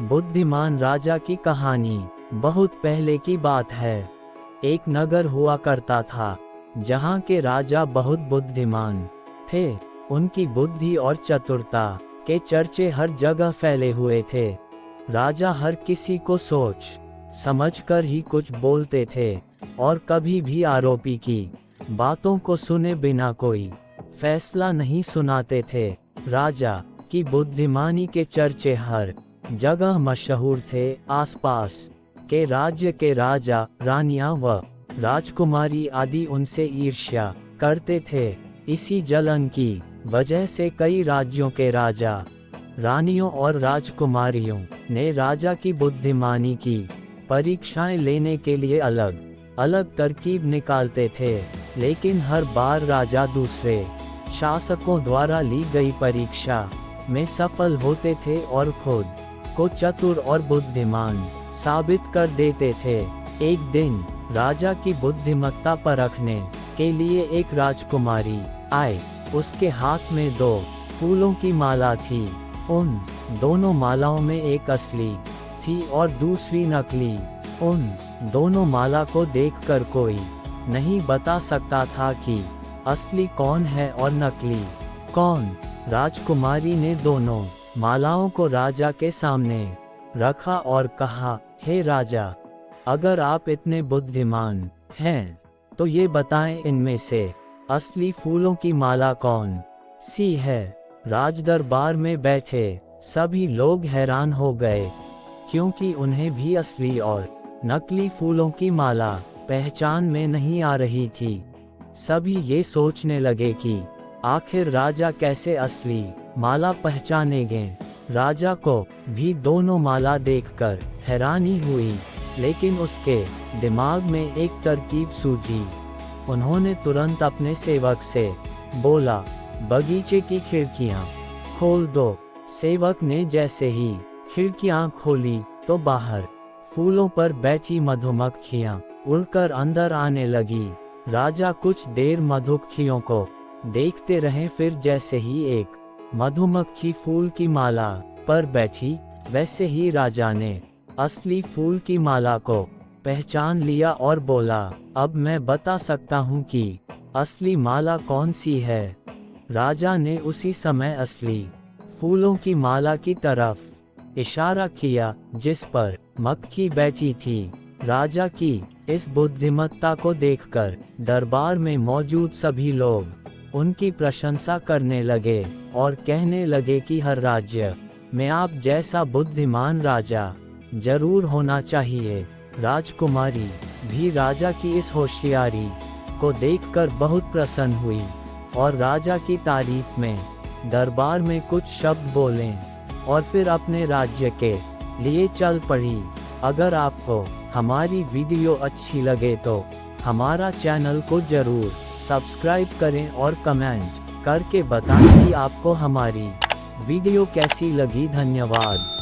बुद्धिमान राजा की कहानी। बहुत पहले की बात है। एक नगर हुआ करता था जहाँ के राजा बहुत बुद्धिमान थे। उनकी बुद्धि और चतुरता के चर्चे हर जगह फैले हुए थे। राजा हर किसी को सोच समझकर ही कुछ बोलते थे और कभी भी आरोपी की बातों को सुने बिना कोई फैसला नहीं सुनाते थे। राजा की बुद्धिमानी के चर्चे हर जगह मशहूर थे। आसपास के राज्य के राजा, रानियां व राजकुमारी आदि उनसे ईर्ष्या करते थे। इसी जलन की वजह से कई राज्यों के राजा, रानियों और राजकुमारियों ने राजा की बुद्धिमानी की परीक्षाएं लेने के लिए अलग अलग तरकीब निकालते थे, लेकिन हर बार राजा दूसरे शासकों द्वारा ली गई परीक्षा में सफल होते थे और खुद को चतुर और बुद्धिमान साबित कर देते थे। एक दिन राजा की बुद्धिमत्ता परखने के लिए एक राजकुमारी आई। उसके हाथ में 2 फूलों की माला थी। उन दोनों मालाओं में एक असली थी और दूसरी नकली। उन दोनों माला को देखकर कोई नहीं बता सकता था कि असली कौन है और नकली कौन। राजकुमारी ने दोनों मालाओं को राजा के सामने रखा और कहा, हे राजा, अगर आप इतने बुद्धिमान हैं तो ये बताएं, इनमें से असली फूलों की माला कौन सी है। राजदरबार में बैठे सभी लोग हैरान हो गए, क्योंकि उन्हें भी असली और नकली फूलों की माला पहचान में नहीं आ रही थी। सभी ये सोचने लगे कि आखिर राजा कैसे असली माला पहचानेंगे। राजा को भी दोनों माला देखकर हैरानी हुई, लेकिन उसके दिमाग में एक तरकीब सूझी। उन्होंने तुरंत अपने सेवक से बोला, बगीचे की खिड़कियां खोल दो। सेवक ने जैसे ही खिड़कियां खोली तो बाहर फूलों पर बैठी मधुमक्खियां उड़कर अंदर आने लगी। राजा कुछ देर मधुमक्खियों को देखते रहे, फिर जैसे ही एक मधुमक्खी फूल की माला पर बैठी, वैसे ही राजा ने असली फूल की माला को पहचान लिया और बोला, अब मैं बता सकता हूँ कि असली माला कौन सी है। राजा ने उसी समय असली फूलों की माला की तरफ इशारा किया जिस पर मक्खी बैठी थी। राजा की इस बुद्धिमत्ता को देखकर दरबार में मौजूद सभी लोग उनकी प्रशंसा करने लगे और कहने लगे कि हर राज्य में आप जैसा बुद्धिमान राजा जरूर होना चाहिए। राजकुमारी भी राजा की इस होशियारी को देखकर बहुत प्रसन्न हुई और राजा की तारीफ में दरबार में कुछ शब्द बोले और फिर अपने राज्य के लिए चल पड़ी। अगर आपको हमारी वीडियो अच्छी लगे तो हमारा चैनल को जरूर सब्सक्राइब करें और कमेंट करके बताएं कि आपको हमारी वीडियो कैसी लगी। धन्यवाद।